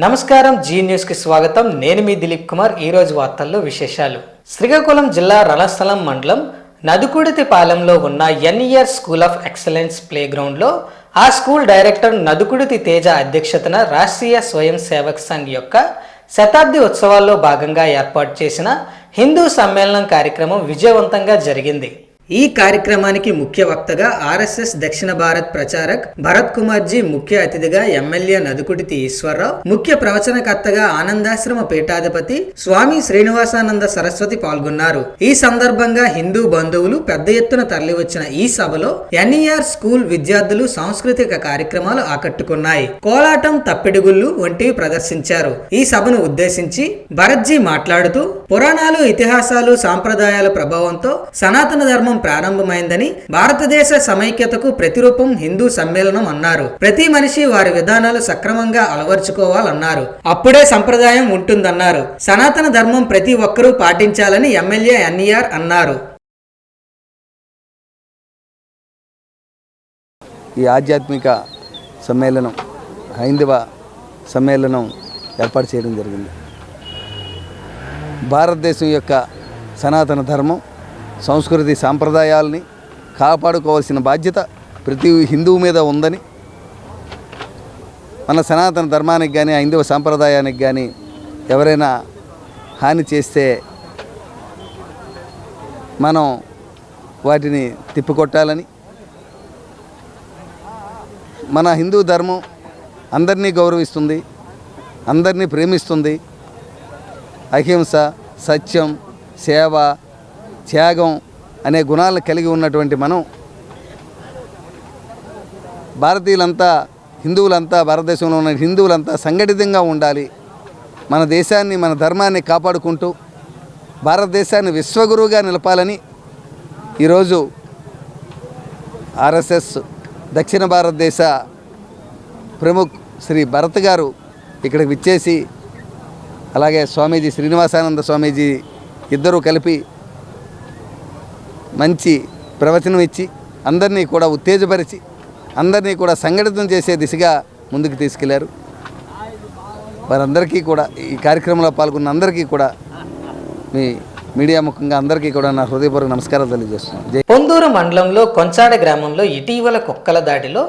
నమస్కారం G news కి స్వాగతం. నేను మీ దిలీప్ కుమార్. ఈ రోజు వార్తల్లో విశేషాలు. శ్రీకాకుళం జిల్లా రణస్థలం మండలం నదుకుడితిపాలెంలో ఉన్న NER school of excellence play ground లో ఆ స్కూల్ డైరెక్టర్ నదుకుడితి తేజ అధ్యక్షతన రాష్ట్రీయ స్వయం సేవక్ సంఘ్ యొక్క శతాబ్ది ఉత్సవాల్లో భాగంగా ఏర్పాటు చేసిన హిందూ సమ్మేళనం కార్యక్రమం విజయవంతంగా జరిగింది. ఈ కార్యక్రమానికి ముఖ్య వక్తగా ఆర్ఎస్ఎస్ దక్షిణ భారత్ ప్రచారక్ భరత్ కుమార్ జీ, ముఖ్య అతిథిగా ఎమ్మెల్యే నదుకుడితి ఈశ్వరరావు, ముఖ్య ప్రవచనకర్తగా ఆనందాశ్రమ పీఠాధిపతి స్వామి శ్రీనివాసానంద సరస్వతి పాల్గొన్నారు. ఈ సందర్భంగా హిందూ బంధువులు పెద్ద ఎత్తున తరలివచ్చిన ఈ సభలో ఎన్ఈఆర్ స్కూల్ విద్యార్థులు సాంస్కృతిక కార్యక్రమాలు ఆకట్టుకున్నాయి. కోలాటం, తప్పిడిగుళ్ళు వంటివి ప్రదర్శించారు. ఈ సభను ఉద్దేశించి భరత్జీ మాట్లాడుతూ, పురాణాలు, ఇతిహాసాలు, సాంప్రదాయాల ప్రభావంతో సనాతన ధర్మం ప్రారంభమైందని, భారతదేశ సమైక్యతకు ప్రతిరూపం హిందూ సమ్మేళనం అన్నారు. ప్రతి మనిషి వారి విధానాలు సక్రమంగా అలవర్చుకోవాలన్నారు. అప్పుడే సంప్రదాయం ఉంటుందన్నారు. సనాతన ధర్మం ప్రతి ఒక్కరూ పాటించాలని ఎమ్మెల్యే ఎన్ఈఆర్ అన్నారు. ఈ ఆధ్యాత్మిక సమ్మేళనం, హైందవ సమ్మేళనం ఏర్పాటు చేయడం జరిగింది. భారతదేశం యొక్క సనాతన ధర్మం, సంస్కృతి, సాంప్రదాయాలని కాపాడుకోవాల్సిన బాధ్యత ప్రతి హిందువు మీద ఉందని, మన సనాతన ధర్మానికి కానీ హైందవ సాంప్రదాయానికి కానీ ఎవరైనా హాని చేస్తే మనం వాటిని తిప్పికొట్టాలని, మన హిందూ ధర్మం అందరినీ గౌరవిస్తుంది, అందరినీ ప్రేమిస్తుంది. అహింస, సత్యం, సేవ, త్యాగం అనే గుణాలను కలిగి ఉన్నటువంటి మనం భారతీయులంతా, హిందువులంతా, భారతదేశంలో ఉన్న హిందువులంతా సంఘటితంగా ఉండాలి. మన దేశాన్ని, మన ధర్మాన్ని కాపాడుకుంటూ భారతదేశాన్ని విశ్వగురువుగా నిలపాలని ఈరోజు ఆర్ఎస్ఎస్ దక్షిణ భారతదేశ ప్రముఖ్ శ్రీ భరత్ గారు ఇక్కడికి విచ్చేసి, అలాగే స్వామీజీ శ్రీనివాసానంద స్వామీజీ ఇద్దరూ కలిపి మంచి ప్రవచనం ఇచ్చి అందరినీ కూడా ఉత్తేజపరిచి అందరినీ కూడా సంఘటితం చేసే దిశగా ముందుకు తీసుకెళ్లారు. వారందరికీ కూడా, ఈ కార్యక్రమంలో పాల్గొన్న అందరికీ కూడా, మీ మీడియా ముఖంగా అందరికీ కూడా నా హృదయపూర్వక నమస్కారాలు తెలియజేస్తున్నాను. పొందూరు మండలంలో కొంచాడ గ్రామంలో ఇటీవల కుక్కల దాడిలో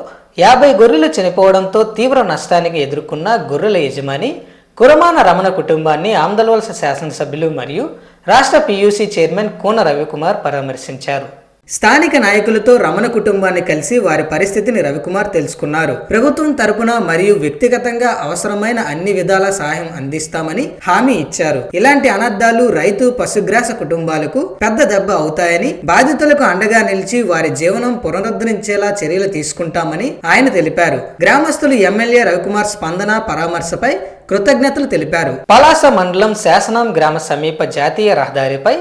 50 గొర్రెలు చనిపోవడంతో తీవ్ర నష్టానికి ఎదుర్కొన్న గొర్రెల యజమాని కురమాన రమణ కుటుంబాన్ని ఆమ్దల్వలస శాసనసభ్యులు మరియు రాష్ట్ర పీయూసీ చైర్మన్ కూన రవికుమార్ పరామర్శించారు. స్థానిక నాయకులతో రమణ కుటుంబాన్ని కలిసి వారి పరిస్థితిని రవికుమార్ తెలుసుకున్నారు. ప్రభుత్వం తరపున మరియు వ్యక్తిగతంగా అవసరమైన అన్ని విధాల సహాయం అందిస్తామని హామీ ఇచ్చారు. ఇలాంటి అనర్థాలు రైతు, పశుగ్రాస కుటుంబాలకు పెద్ద దెబ్బ అవుతాయని, బాధితులకు అండగా నిలిచి వారి జీవనం పునరుద్ధరించేలా చర్యలు తీసుకుంటామని ఆయన తెలిపారు. గ్రామస్తులు ఎమ్మెల్యే రవికుమార్ స్పందన, పరామర్శపై కృతజ్ఞతలు తెలిపారు. పలాస మండలం శాసనం గ్రామ సమీప జాతీయ రహదారిపై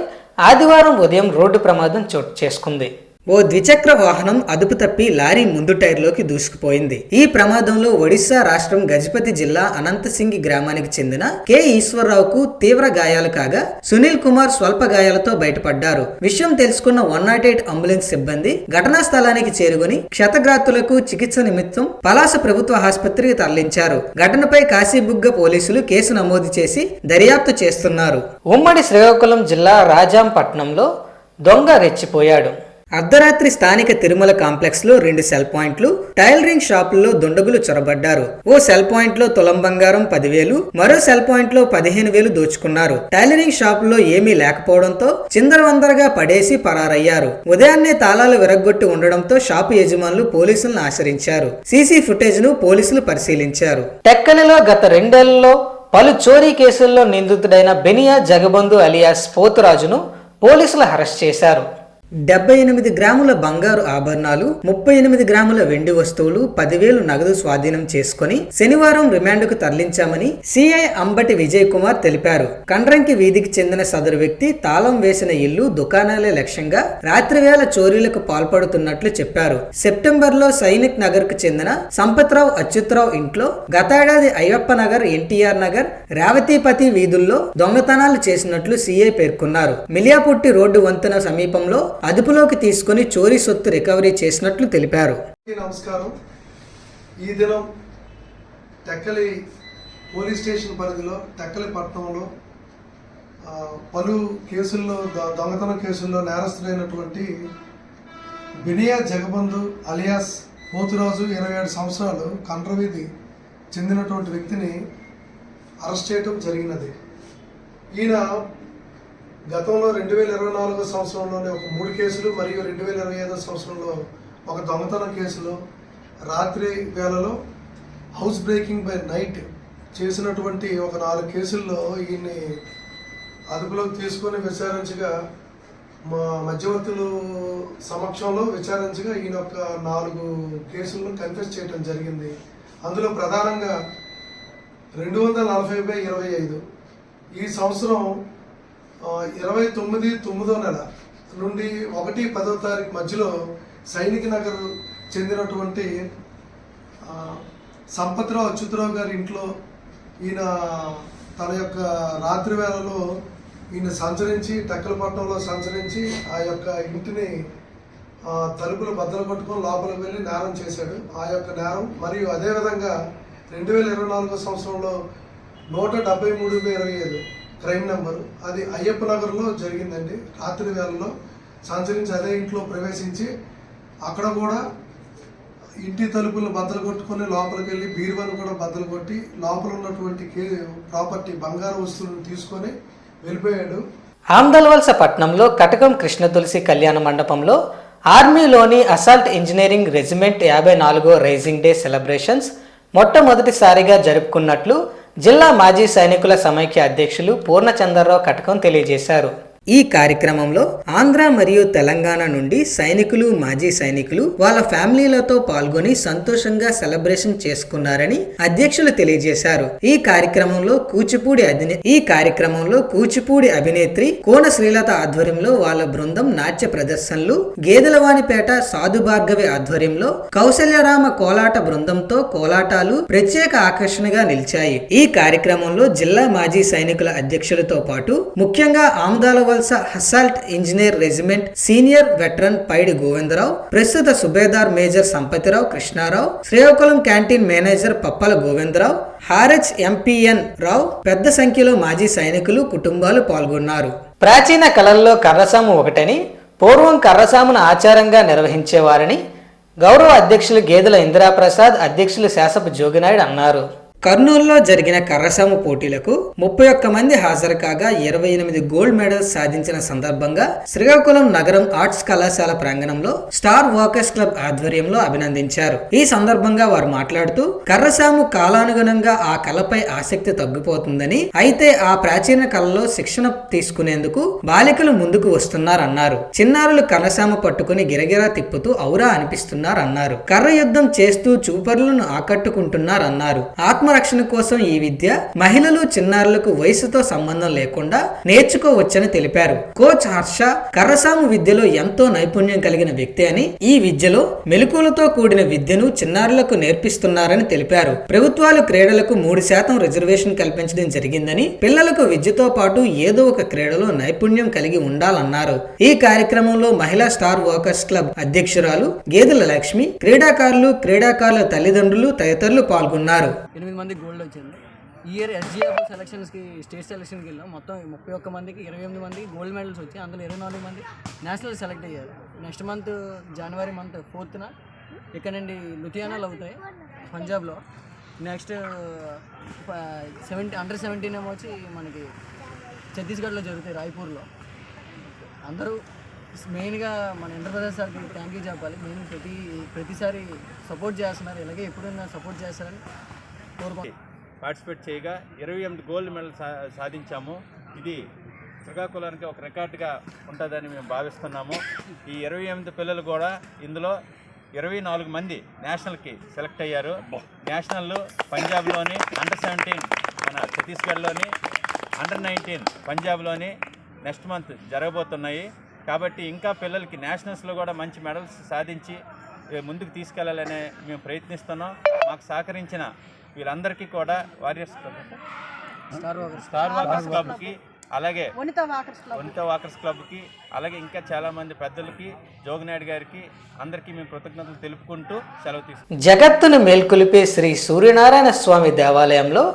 ఆదివారం ఉదయం రోడ్డు ప్రమాదం చోటు చేసుకుంది. ఓ ద్విచక్ర వాహనం అదుపు తప్పి లారీ ముందు టైర్లోకి దూసుకుపోయింది. ఈ ప్రమాదంలో ఒడిశా రాష్ట్రం గజపతి జిల్లా అనంతసింగి గ్రామానికి చెందిన కె ఈశ్వరరావుకు తీవ్ర గాయాలు కాగా, సునీల్ కుమార్ స్వల్ప గాయాలతో బయటపడ్డారు. విషయం తెలుసుకున్న 108 అంబులెన్స్ సిబ్బంది ఘటనా స్థలానికి చేరుకుని క్షతగాత్రులకు చికిత్స నిమిత్తం పలాస ప్రభుత్వ ఆసుపత్రికి తరలించారు. ఘటనపై కాశీబుగ్గ పోలీసులు కేసు నమోదు చేసి దర్యాప్తు చేస్తున్నారు. ఉమ్మడి శ్రీకాకుళం జిల్లా రాజాంపట్నంలో దొంగ రెచ్చిపోయాడు. అర్ధరాత్రి స్థానిక తిరుమల కాంప్లెక్స్ లో 2 సెల్ పాయింట్లు, టైలరింగ్ షాపుల్లో దుండగులు చొరబడ్డారు. ఓ సెల్ పాయింట్ లో తులం బంగారం 10,000, మరో సెల్ పాయింట్ లో 15,000 దోచుకున్నారు. టైలరింగ్ షాపుల్లో ఏమీ లేకపోవడంతో చిందరవందరగా పడేసి పరారయ్యారు. ఉదయాన్నే తాళాలు విరగ్గొట్టి ఉండడంతో షాపు యజమానులు పోలీసులను ఆశ్రయించారు. సీసీ ఫుటేజ్ ను పోలీసులు పరిశీలించారు. టెక్కలిలో గత 2 ఏళ్లలో పలు చోరీ కేసుల్లో నిందితుడైన బెనియా జగబంధు అలియాస్ పోతురాజును పోలీసులు అరెస్ట్ చేశారు. 78 గ్రాముల బంగారు ఆభరణాలు, 38 గ్రాముల వెండి వస్తువులు, 10,000 నగదు స్వాధీనం చేసుకుని శనివారం రిమాండ్కు తరలించామని సిఐ అంబటి విజయ్ కుమార్ తెలిపారు. కండ్రంకి వీధికి చెందిన సదరు వ్యక్తి తాళం వేసిన ఇల్లు, దుకాణాలే లక్ష్యంగా రాత్రివేళ చోరీలకు పాల్పడుతున్నట్లు చెప్పారు. సెప్టెంబర్లో సైనిక్ నగర్ కు చెందిన సంపత్రావు అచ్యుతరావు ఇంట్లో, గతేడాది అయ్యప్ప నగర్, ఎన్టీఆర్ నగర్, రేవతిపతి వీధుల్లో దొంగతనాలు చేసినట్లు సిఐ పేర్కొన్నారు. మిలియాపుట్టి రోడ్డు వంతెన సమీపంలో అదుపులోకి తీసుకుని చోరీ సొత్తు రికవరీ చేసినట్లు తెలిపారు. నమస్కారం. ఈ దినం టెక్కలి పోలీస్ స్టేషన్ పరిధిలో టెక్కలిపట్నంలో పలు కేసుల్లో దొంగతనం కేసుల్లో నేరస్తులైనటువంటి బినియా జగబంధు అలియాస్ పోతురాజు 27 సంవత్సరాలు కండ్రవీధి చెందినటువంటి వ్యక్తిని అరెస్ట్ చేయడం జరిగినది. ఈయన గతంలో 2024 సంవత్సరంలోనే ఒక 3 కేసులు మరియు 2025 సంవత్సరంలో ఒక దొంగతనం కేసులో రాత్రి వేళలో హౌస్ బ్రేకింగ్ బై నైట్ చేసినటువంటి ఒక 4 కేసుల్లో ఈయన్ని అదుపులోకి తీసుకొని విచారించగా మధ్యవర్తులు సమక్షంలో విచారించగా ఈయన ఒక 4 కేసులను కన్ఫెస్ చేయడం జరిగింది. అందులో ప్రధానంగా 240/25 ఈ సంవత్సరం 29/9 నెల నుండి 1/10 తారీఖు మధ్యలో సైనిక నగర్ చెందినటువంటి సంపత్రావు అచ్యుతరావు గారి ఇంట్లో ఈయన తన యొక్క రాత్రి వేళలో ఈయన సంచరించి టెక్కలపట్నంలో సంచరించి ఆ యొక్క ఇంటిని తలుపులు బద్దలు కొట్టుకొని లోపలికి వెళ్ళి నేరం చేశాడు. ఆ యొక్క నేరం మరియు అదేవిధంగా 2024 సంవత్సరంలో 173/25 క్రైమ్ నెంబరు అది అయ్యప్ప నగర్లో జరిగిందండి. రాత్రి వేళలో సంచరించి అదే ఇంట్లో ప్రవేశించి అక్కడ కూడా ఇంటి తలుపులను బద్దలు కొట్టుకొని లోపలికి వెళ్ళి బీరువాను కూడా బద్దలు కొట్టి లోపల ఉన్నటువంటి ప్రాపర్టీ బంగారు వస్తువులను తీసుకొని వెళ్ళిపోయాడు. ఆమ్దల్వలస పట్టణంలో కటకం కృష్ణ తులసి కళ్యాణ మండపంలో ఆర్మీలోని అసాల్ట్ ఇంజనీరింగ్ రెజిమెంట్ 54వ రైజింగ్ డే సెలబ్రేషన్స్ మొట్టమొదటిసారిగా జరుపుకున్నట్లు జిల్లా మాజీ సైనికుల సమైక్య అధ్యక్షులు పూర్ణచంద్రరావు కటకం తెలియజేశారు. ఈ కార్యక్రమంలో ఆంధ్ర మరియు తెలంగాణ నుండి సైనికులు, మాజీ సైనికులు వాళ్ళ ఫ్యామిలీలతో పాల్గొని సంతోషంగా సెలబ్రేషన్ చేసుకున్నారని అధ్యక్షులు తెలియజేశారు. ఈ కార్యక్రమంలో కూచిపూడి అభినేత్రి కోన శ్రీలత ఆధ్వర్యంలో వాళ్ళ బృందం నాట్య ప్రదర్శనలు, గేదెలవానిపేట సాధు భార్గవి ఆధ్వర్యంలో కౌశల్యరామ కోలాట బృందంతో కోలాటాలు ప్రత్యేక ఆకర్షణగా నిలిచాయి. ఈ కార్యక్రమంలో జిల్లా మాజీ సైనికుల అధ్యక్షులతో పాటు ముఖ్యంగా Amdala assault engineer regiment senior veteran Paidi Govindarao, ప్రస్తుత subedar major Sampathirao Krishnarao, Srikakulam canteen manager Pappala Govindarao, హారెచ్ ఎంపీఎన్ రావు, పెద్ద సంఖ్యలో మాజీ సైనికులు, కుటుంబాలు పాల్గొన్నారు. ప్రాచీన కళల్లో కర్రసాము ఒకటని, పూర్వం కర్రసామును ఆచారంగా నిర్వహించేవారని గౌరవ అధ్యక్షులు గేదెల ఇందిరాప్రసాద్, అధ్యక్షులు శాసపు జోగినాయుడు అన్నారు. కర్నూలులో జరిగిన కర్రసాము పోటీలకు 31 మంది హాజరు కాగా 28 గోల్డ్ మెడల్స్ సాధించిన సందర్భంగా శ్రీకాకుళం నగరం ఆర్ట్స్ కళాశాల ప్రాంగణంలో స్టార్ వాకర్స్ క్లబ్ ఆధ్వర్యంలో అభినందించారు. ఈ సందర్భంగా వారు మాట్లాడుతూ కర్రసాము కాలానుగుణంగా ఆ కళపై ఆసక్తి తగ్గిపోతుందని, అయితే ఆ ప్రాచీన కళలో శిక్షణ తీసుకునేందుకు బాలికలు ముందుకు వస్తున్నారన్నారు. చిన్నారులు కర్రసాము పట్టుకుని గిరగిరా తిప్పుతూ ఔరా అనిపిస్తున్నారన్నారు. కర్ర యుద్ధం చేస్తూ చూపరులను ఆకట్టుకుంటున్నారన్నారు. రక్షణ కోసం ఈ విద్య మహిళలు, చిన్నారులకు వయసుతో సంబంధం లేకుండా నేర్చుకోవచ్చని తెలిపారు. కోచ్ హర్ష కర్రసాము విద్యలో ఎంతో నైపుణ్యం కలిగిన వ్యక్తి అని, ఈ విద్యలో మెలకువలతో కూడిన విద్యను చిన్నారులకు నేర్పిస్తున్నారని తెలిపారు. ప్రభుత్వాలు క్రీడలకు 3% రిజర్వేషన్ కల్పించడం జరిగిందని, పిల్లలకు విద్యతో పాటు ఏదో ఒక క్రీడలో నైపుణ్యం కలిగి ఉండాలన్నారు. ఈ కార్యక్రమంలో మహిళా స్టార్ వాకర్స్ క్లబ్ అధ్యక్షురాలు గేదెల లక్ష్మి, క్రీడాకారుల తల్లిదండ్రులు తదితరులు పాల్గొన్నారు. 8 మందికి గోల్డ్ వచ్చింది. ఈ ఇయర్ ఎస్జిఎఫ్ సెలక్షన్స్కి స్టేట్ సెలక్షన్కి వెళ్ళాం. మొత్తం 31 మందికి 28 మందికి గోల్డ్ మెడల్స్ వచ్చాయి. అందులో 24 మంది నేషనల్ సెలెక్ట్ అయ్యారు. నెక్స్ట్ మంత్ జనవరి 4th ఇక్కడ నుండి లుధియానాలో అవుతాయి పంజాబ్లో. నెక్స్ట్ అండర్ 17 ఏమో వచ్చి మనకి ఛత్తీస్గఢ్లో జరుగుతాయి, రాయ్పూర్లో. అందరూ మెయిన్గా మన ఇంద్రప్రదేశ్ సార్కి థ్యాంక్ యూ చెప్పాలి. మెయిన్ ప్రతిసారి సపోర్ట్ చేస్తున్నారు, ఇలాగే ఎప్పుడైనా సపోర్ట్ చేస్తారని పార్టిసిపేట్ చేయగా 28 గోల్డ్ మెడల్ సాధించాము. ఇది శ్రీకాకుళానికి ఒక రికార్డుగా ఉంటుందని మేము భావిస్తున్నాము. ఈ 28 పిల్లలు కూడా ఇందులో 24 మంది నేషనల్కి సెలెక్ట్ అయ్యారు. నేషనల్ పంజాబ్లోని, అండర్ 17 మన ఛత్తీస్గఢ్లోని, అండర్ 19 పంజాబ్లోని నెక్స్ట్ మంత్ జరగబోతున్నాయి. కాబట్టి ఇంకా పిల్లలకి నేషనల్స్లో కూడా మంచి మెడల్స్ సాధించి ముందుకు తీసుకెళ్లాలనే మేము ప్రయత్నిస్తున్నాం. మాకు సహకరించిన వీళ్ళందరికీ కూడా స్టార్ వాకర్స్ క్లబ్కి, అలాగే వనితా వాకర్స్ క్లబ్కి, అలాగే ఇంకా చాలామంది పెద్దలకి, జోగినాయుడు గారికి అందరికీ మేము కృతజ్ఞతలు తెలుపుకుంటూ సెలవు తీసుకుంటాం. జగత్తును మేల్కొలిపే శ్రీ సూర్యనారాయణ స్వామి దేవాలయంలో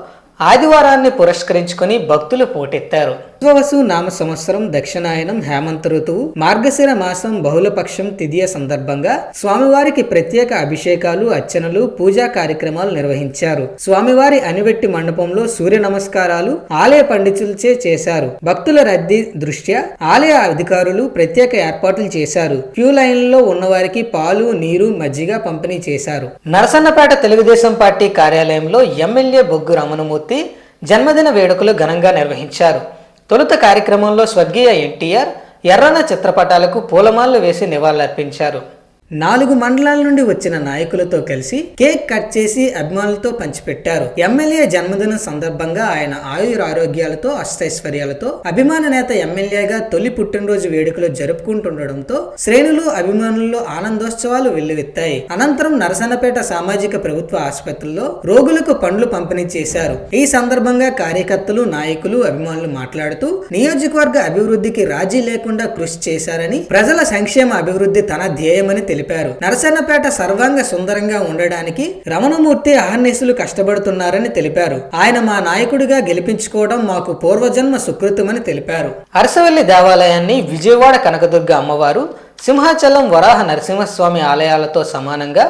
ఆదివారాన్ని పురస్కరించుకొని భక్తులు పోటెత్తారు. విశ్వవసు నామ సంవత్సరం దక్షిణాయనం హేమంత ఋతువు మార్గశిర మాసం బహుళపక్షం తిథియ సందర్భంగా స్వామివారికి ప్రత్యేక అభిషేకాలు, అర్చనలు, పూజా కార్యక్రమాలు నిర్వహించారు. స్వామివారి అనివెట్టి మండపంలో సూర్య నమస్కారాలు ఆలయ పండితులచే చేశారు. భక్తుల రద్దీ దృష్ట్యా ఆలయ అధికారులు ప్రత్యేక ఏర్పాట్లు చేశారు. క్యూ లైన్లలో ఉన్నవారికి పాలు, నీరు, మజ్జిగ పంపిణీ చేశారు. నరసన్నపేట తెలుగుదేశం పార్టీ కార్యాలయంలో ఎమ్మెల్యే బొగ్గు రమణమూర్తి జన్మదిన వేడుకలు ఘనంగా నిర్వహించారు. తొలుత కార్యక్రమంలో స్వర్గీయ ఎన్టీఆర్ ఎర్రన చిత్రపటాలకు పూలమాలలు వేసి నివాళులర్పించారు. 4 మండలాల నుండి వచ్చిన నాయకులతో కలిసి కేక్ కట్ చేసి అభిమానులతో పంచిపెట్టారు. ఎమ్మెల్యే జన్మదిన సందర్భంగా ఆయన ఆయురారోగ్యాలతో అష్టైశ్వర్యాలతో అభిమాన నేత ఎమ్మెల్యేగా తొలి పుట్టినరోజు వేడుకలు జరుపుకుంటుండటంతో శ్రేణులు, అభిమానుల్లో ఆనందోత్సవాలు వెల్లువెత్తాయి. అనంతరం నరసన్నపేట సామాజిక ప్రభుత్వ ఆసుపత్రిలో రోగులకు పండ్లు పంపిణీ చేశారు. ఈ సందర్భంగా కార్యకర్తలు, నాయకులు, అభిమానులు మాట్లాడుతూ నియోజకవర్గ అభివృద్ధికి రాజీ లేకుండా కృషి చేశారని, ప్రజల సంక్షేమ అభివృద్ధి తన ధ్యేయమని తెలిపారు. నరసన్నపేట సర్వాంగ సుందరంగా ఉండడానికి రమణమూర్తి అహర్నిశలు కష్టపడుతున్నారని తెలిపారు. ఆయన మా నాయకుడిగా గెలిపించుకోవడం మాకు పూర్వజన్మ సుకృతమని తెలిపారు. అరసవల్లి దేవాలయాన్ని విజయవాడ కనకదుర్గ అమ్మవారు, సింహాచలం వరాహ నరసింహస్వామి ఆలయాలతో సమానంగా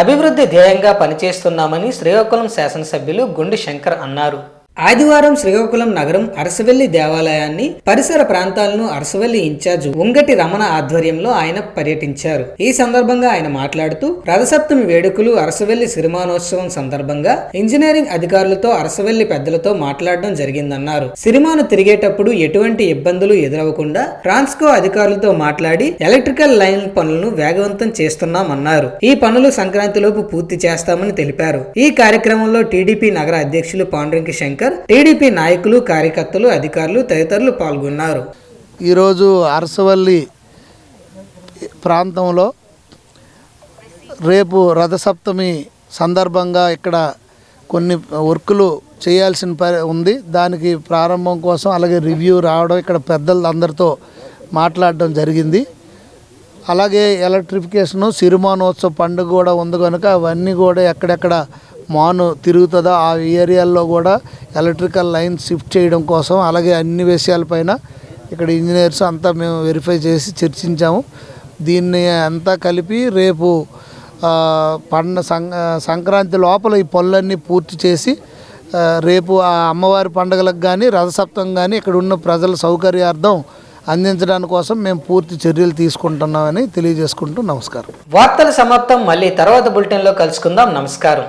అభివృద్ధి ధ్యేయంగా పనిచేస్తున్నామని శ్రీకాకుళం శాసనసభ్యులు గుండి శంకర్ అన్నారు. ఆదివారం శ్రీకాకుళం నగరం అరసవెల్లి దేవాలయాన్ని, పరిసర ప్రాంతాలను అరసవెల్లి ఇన్ఛార్జ్ ఉంగటి రమణ ఆధ్వర్యంలో ఆయన పర్యటించారు. ఈ సందర్భంగా ఆయన మాట్లాడుతూ రథసప్తమి వేడుకలు, అరసవెల్లి సిరిమానోత్సవం సందర్భంగా ఇంజనీరింగ్ అధికారులతో, అరసవెల్లి పెద్దలతో మాట్లాడడం జరిగిందన్నారు. సిరిమాను తిరిగేటప్పుడు ఎటువంటి ఇబ్బందులు ఎదురవకుండా ట్రాన్స్కో అధికారులతో మాట్లాడి ఎలక్ట్రికల్ లైన్ పనులను వేగవంతం చేస్తున్నామన్నారు. ఈ పనులు సంక్రాంతిలోపు పూర్తి చేస్తామని తెలిపారు. ఈ కార్యక్రమంలో టీడీపీ నగర అధ్యక్షులు పాండ్రంకి శంకర్, టీడీపీ నాయకులు, కార్యకర్తలు, అధికారులు తదితరులు పాల్గొన్నారు. ఈరోజు అరసవల్లి ప్రాంతంలో రేపు రథసప్తమి సందర్భంగా ఇక్కడ కొన్ని వర్కులు చేయాల్సిన ఉంది. దానికి ప్రారంభం కోసం అలాగే రివ్యూ రావడం, ఇక్కడ పెద్దలందరితో మాట్లాడడం జరిగింది. అలాగే ఎలక్ట్రిఫికేషను, సిరిమానోత్సవ పండుగ కూడా ఉంది కనుక అవన్నీ కూడా ఎక్కడెక్కడ మాను తిరుగుతుందో ఆ ఏరియాల్లో కూడా ఎలక్ట్రికల్ లైన్ షిఫ్ట్ చేయడం కోసం, అలాగే అన్ని విషయాలపైన ఇక్కడ ఇంజనీర్స్ అంతా మేము వెరిఫై చేసి చర్చించాము. దీన్ని అంతా కలిపి రేపు సంక్రాంతి లోపల ఈ పనులన్నీ పూర్తి చేసి రేపు ఆ అమ్మవారి పండుగలకు కానీ, రథసప్తం కానీ ఇక్కడ ఉన్న ప్రజల సౌకర్యార్థం అందించడానికి కోసం మేము పూర్తి చర్యలు తీసుకుంటున్నామని తెలియజేసుకుంటూ నమస్కారం. వార్తల సమాప్తం. మళ్ళీ తర్వాత బులెటిన్లో కలుసుకుందాం. నమస్కారం.